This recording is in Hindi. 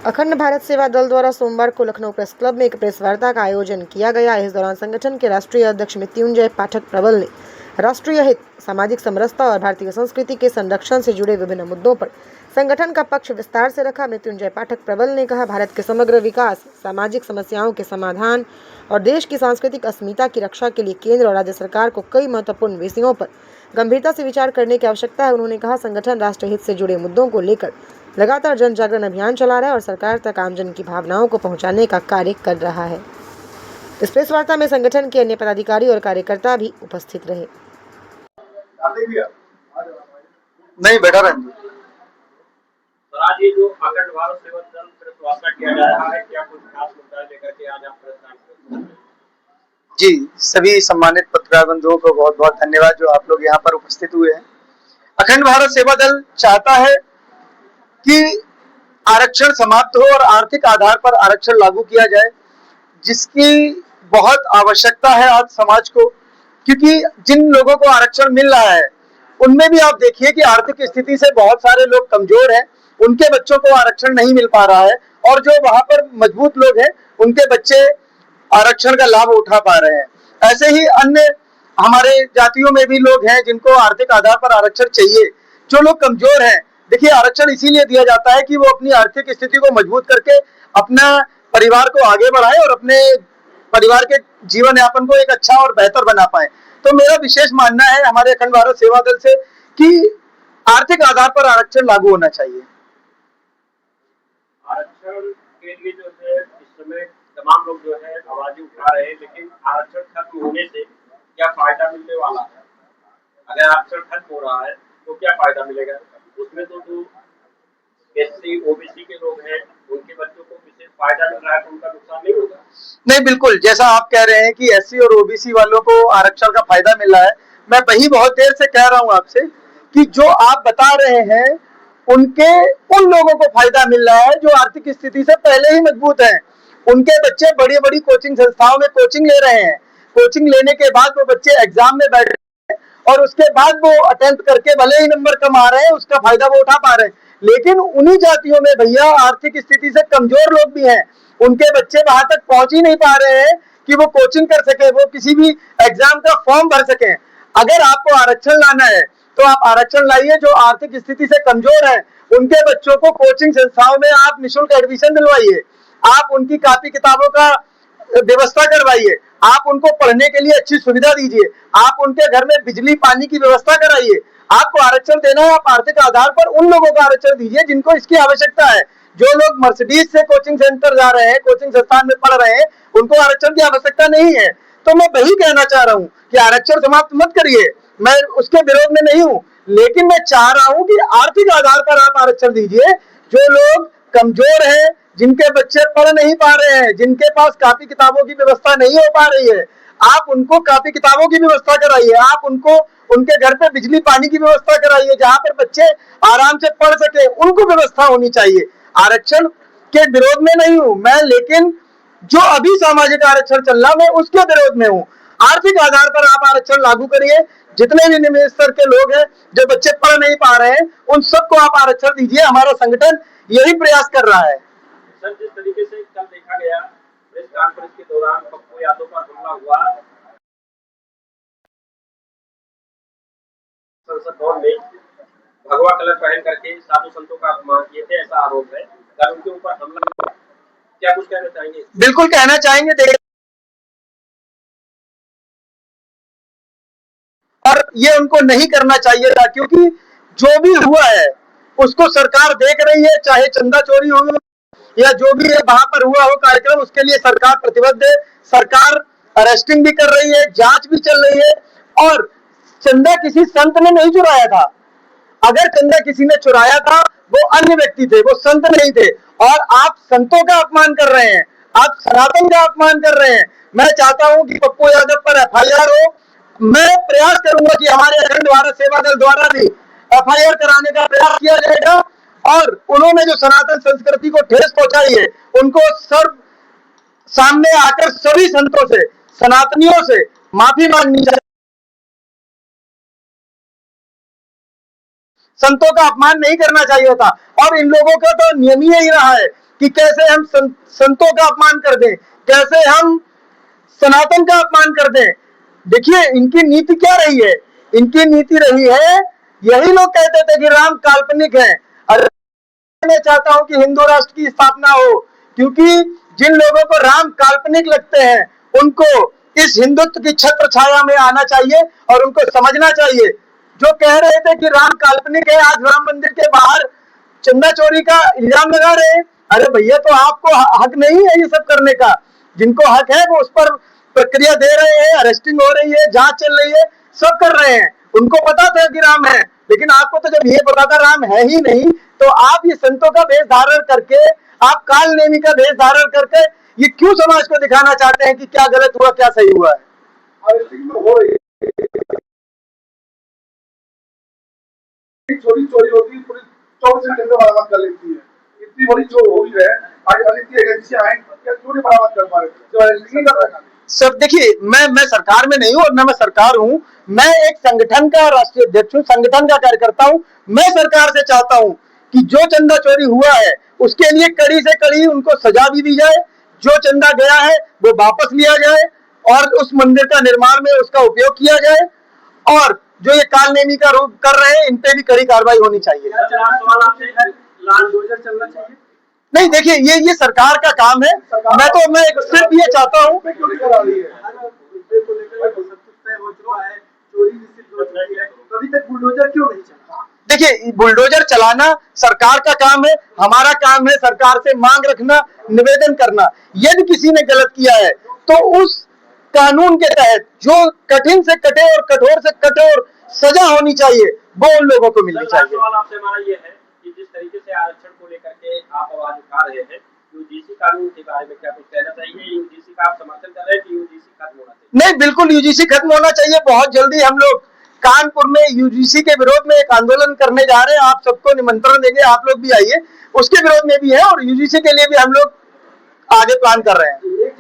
अखंड भारत सेवा दल द्वारा सोमवार को लखनऊ प्रेस क्लब में एक प्रेस वार्ता का आयोजन किया गया। इस दौरान संगठन के राष्ट्रीय अध्यक्ष मृत्युंजय पाठक प्रबल ने राष्ट्रीय हित, सामाजिक समरसता और भारतीय संस्कृति के संरक्षण से जुड़े विभिन्न मुद्दों पर संगठन का पक्ष विस्तार से रखा। मृत्युंजय पाठक प्रबल ने कहा, भारत के समग्र विकास, सामाजिक समस्याओं के समाधान और देश की सांस्कृतिक अस्मिता की रक्षा के लिए केंद्र और राज्य सरकार को कई महत्वपूर्ण विषयों पर गंभीरता से विचार करने की आवश्यकता है। उन्होंने कहा, संगठन राष्ट्रहित से जुड़े मुद्दों को लेकर लगातार जन जागरण अभियान चला रहा है और सरकार तक आमजन की भावनाओं को पहुंचाने का कार्य कर रहा है। इस प्रेस वार्ता में संगठन के अन्य पदाधिकारी और कार्यकर्ता भी उपस्थित रहे। नहीं बेटा बहन आज ये जो अखंड भारत सेवा दल प्रेस वार्ता किया जा रहा है, क्या कुछ खास मुद्दा लेकर के आज आप प्रेस कॉन्फ्रेंस? जी, सभी सम्मानित पत्रकार बंधुओं को बहुत बहुत धन्यवाद जो आप लोग यहाँ पर उपस्थित हुए हैं। अखंड भारत सेवा दल चाहता है कि आरक्षण समाप्त हो और आर्थिक आधार पर आरक्षण लागू किया जाए, जिसकी बहुत आवश्यकता है आज समाज को, क्योंकि जिन लोगों को आरक्षण मिल रहा है उनमें भी आप देखिए कि आर्थिक स्थिति से बहुत सारे लोग कमजोर हैं, उनके बच्चों को आरक्षण नहीं मिल पा रहा है, और जो वहां पर मजबूत लोग हैं उनके बच्चे आरक्षण का लाभ उठा पा रहे हैं। ऐसे ही अन्य हमारे जातियों में भी लोग हैं जिनको आर्थिक आधार पर आरक्षण चाहिए। जो लोग कमजोर हैं, देखिए आरक्षण इसीलिए दिया जाता है कि वो अपनी आर्थिक स्थिति को मजबूत करके अपना परिवार को आगे बढ़ाए और अपने परिवार के जीवन यापन को एक अच्छा और बेहतर बना पाए। तो मेरा विशेष मानना है हमारे अखंड भारत सेवा दल से कि आर्थिक आधार पर आरक्षण लागू होना चाहिए। आरक्षण के लिए जो है इस समय तमाम लोग जो है आवाज उठा रहे हैं, लेकिन आरक्षण खत्म होने से क्या फायदा मिलने वाला है? अगर आरक्षण खत्म हो रहा है तो क्या फायदा मिलेगा? उसमें तो जो एससी ओबीसी के लोग हैं उनके बच्चों को विशेष फायदा मिल रहा है, तो उनका नुकसान नहीं होगा? नहीं, बिल्कुल जैसा आप कह रहे हैं कि एससी और ओबीसी वालों को आरक्षण का फायदा मिल रहा है, मैं वही बहुत देर से कह रहा हूं आपसे कि जो आप बता रहे हैं उनके उन लोगों को फायदा मिल रहा है जो आर्थिक स्थिति से पहले ही मजबूत हैं। उनके बच्चे बड़ी बड़ी कोचिंग संस्थाओं में कोचिंग ले रहे हैं। कोचिंग लेने के बाद वो बच्चे एग्जाम में बैठ रहे हैं और उसके बाद वो अटेम्प्ट करके भले ही नंबर कमा रहे हैं, उसका फायदा वो उठा पा रहे हैं। लेकिन उन्हीं जातियों में भैया आर्थिक स्थिति से कमजोर लोग भी हैं, उनके बच्चे वहां तक पहुंच ही नहीं पा रहे हैं कि वो कोचिंग कर सके, वो किसी भी एग्जाम का फॉर्म भर सके। अगर आपको आरक्षण लाना है तो आप आरक्षण लाइए, जो आर्थिक स्थिति से कमजोर है उनके बच्चों को कोचिंग संस्थाओं में आप निःशुल्क एडमिशन दिलवाइए, आप उनकी कॉपी किताबों का व्यवस्था करवाइए, आप उनको पढ़ने के लिए अच्छी सुविधा दीजिए, आप उनके घर में बिजली पानी की व्यवस्था कराइए। आपको आरक्षण देना है, आप आर्थिक आधार पर उन लोगों को आरक्षण दीजिए जिनको इसकी आवश्यकता है। जो लोग मर्सिडीज से कोचिंग सेंटर जा रहे हैं, कोचिंग संस्थान में पढ़ रहे हैं, उनको आरक्षण की आवश्यकता नहीं है। तो मैं वही कहना चाह रहा हूँ कि आरक्षण समाप्त मत करिए, मैं उसके विरोध में नहीं हूँ, लेकिन मैं चाह रहा हूँ कि आर्थिक आधार पर आप आरक्षण दीजिए। जो लोग कमजोर हैं, जिनके बच्चे पढ़ नहीं पा रहे हैं, जिनके पास कॉपी किताबों की व्यवस्था नहीं हो पा रही है, आप उनको कॉपी किताबों की व्यवस्था कराइए, आप उनको उनके घर पे बिजली पानी की व्यवस्था कराइए, जहां पर बच्चे आराम से पढ़ सके, उनको व्यवस्था होनी चाहिए। आरक्षण के विरोध में नहीं हूं मैं, लेकिन जो अभी सामाजिक आरक्षण चल रहा मैं उसके विरोध में हूं। आर्थिक आधार पर आप आरक्षण लागू करिए। जितने भी निम्न स्तर के लोग हैं जो बच्चे पढ़ नहीं पा रहे हैं, उन सबको आप आरक्षण दीजिए। हमारा संगठन यही प्रयास कर रहा है। सर, जिस तरीके से कल देखा गया प्रेस कॉन्फ्रेंस के दौरान पप्पू यादव पर हमला हुआ, संसद भवन में भगवा कलर पहन करके साधु संतों का अपमान किए थे, ऐसा आरोप है। कल उनके ऊपर हमला हुआ, क्या कुछ कहना चाहेंगे? बिल्कुल कहना चाहेंगे, और ये उनको नहीं करना चाहिए था, क्योंकि जो भी हुआ है उसको सरकार देख रही है, चाहे चंदा चोरी हो या जो भी है वहां पर हुआ हो कार्यक्रम, उसके लिए सरकार प्रतिबद्ध है। सरकार अरेस्टिंग भी कर रही है, जांच भी चल रही है, और चंदा किसी संत ने नहीं चुराया था। अगर चंदा किसी ने चुराया था वो अन्य व्यक्ति थे, वो संत नहीं थे। और आप संतों का अपमान कर रहे हैं, आप सनातन का अपमान कर रहे हैं। मैं चाहता हूं कि पप्पू यादव पर एफआईआर हो। मैं प्रयास करूंगा कि हमारे अखंड भारत सेवा दल द्वारा भी एफआईआर कराने का प्रयास किया जाएगा, और उन्होंने जो सनातन संस्कृति को ठेस पहुंचाई है उनको सर्व सामने आकर सभी संतों से, सनातनियों से माफी मांगनी चाहिए। संतों का अपमान नहीं करना चाहिए था, और इन लोगों का तो नियम ही यही रहा है कि कैसे हम संतों का अपमान कर दें, कैसे हम सनातन का अपमान कर दें। देखिए इनकी नीति क्या रही है, इनकी नीति रही है, यही लोग कहते थे कि राम काल्पनिक है। और मैं चाहता हूं कि हिंदू राष्ट्र की स्थापना हो, क्योंकि जिन लोगों को राम काल्पनिक लगते हैं उनको इस हिंदुत्व की छत्र छाया में आना चाहिए और उनको समझना चाहिए। जो कह रहे थे कि राम काल्पनिक है, आज राम मंदिर के बाहर चंदा चोरी का इल्जाम लगा रहे हैं। अरे भैया, तो आपको हक नहीं है ये सब करने का? जिनको हक है वो उस पर प्रक्रिया दे रहे हैं, अरेस्टिंग हो रही है, जांच चल रही है, सब कर रहे हैं। उनको पता था कि राम है, लेकिन आपको तो जब ये पता था राम है ही नहीं, तो आप ये संतों का वेश धारण करके, आप काल नेमी का वेश धारण करके ये क्यों समाज को दिखाना चाहते हैं कि क्या गलत हुआ, क्या सही हुआ है? चोरी होती है, पुलिस 24 घंटे में बरामद कर लेती है। इतनी बड़ी चोर हो रही है, आज अनित एजेंसियां आए, क्या क्यों नहीं बरामद कर पा रहे? सब देखिए, मैं सरकार में नहीं हूं और न मैं सरकार हूं, मैं एक संगठन का राष्ट्रीय अध्यक्ष हूं, संगठन का कार्यकर्ता हूं। मैं सरकार से चाहता हूं कि जो चंदा चोरी हुआ है उसके लिए कड़ी से कड़ी उनको सजा भी दी जाए, जो चंदा गया है वो वापस लिया जाए और उस मंदिर का निर्माण में उसका उपयोग किया जाए, और जो ये कालनेमी का रूप कर रहे हैं इन पे भी कड़ी कार्रवाई होनी चाहिए। चलना चाहिए। नहीं, देखिए ये सरकार का काम है। मैं सिर्फ ये चाहता हूँ, अभी तक बुलडोजर क्यों नहीं चला? देखिए बुलडोजर चलाना सरकार का काम है, हमारा काम है सरकार से मांग रखना, निवेदन करना। यदि किसी ने गलत किया है तो उस कानून के तहत जो कठिन से कठोर और कठोर से कठोर सजा होनी चाहिए वो उन लोगों को मिलनी चाहिए। सवाल आपसे हमारा ये है कि जिस तरीके से आरक्षण को लेकर के आप आवाज उठा रहे हैं, यूजीसी कानून के बारे में क्या कुछ कहना चाहिए? यूजीसी का आप समर्थन कर रहे हैं कि यूजीसी खत्म होना चाहिए? नहीं, बिल्कुल यूजीसी खत्म होना चाहिए। बहुत जल्दी हम लोग कानपुर में यूजीसी के विरोध में एक आंदोलन करने जा रहे हैं, आप सबको निमंत्रण देंगे, आप लोग भी आइए। उसके विरोध में भी है और यूजीसी के लिए भी हम लोग आगे प्लान कर रहे हैं। एक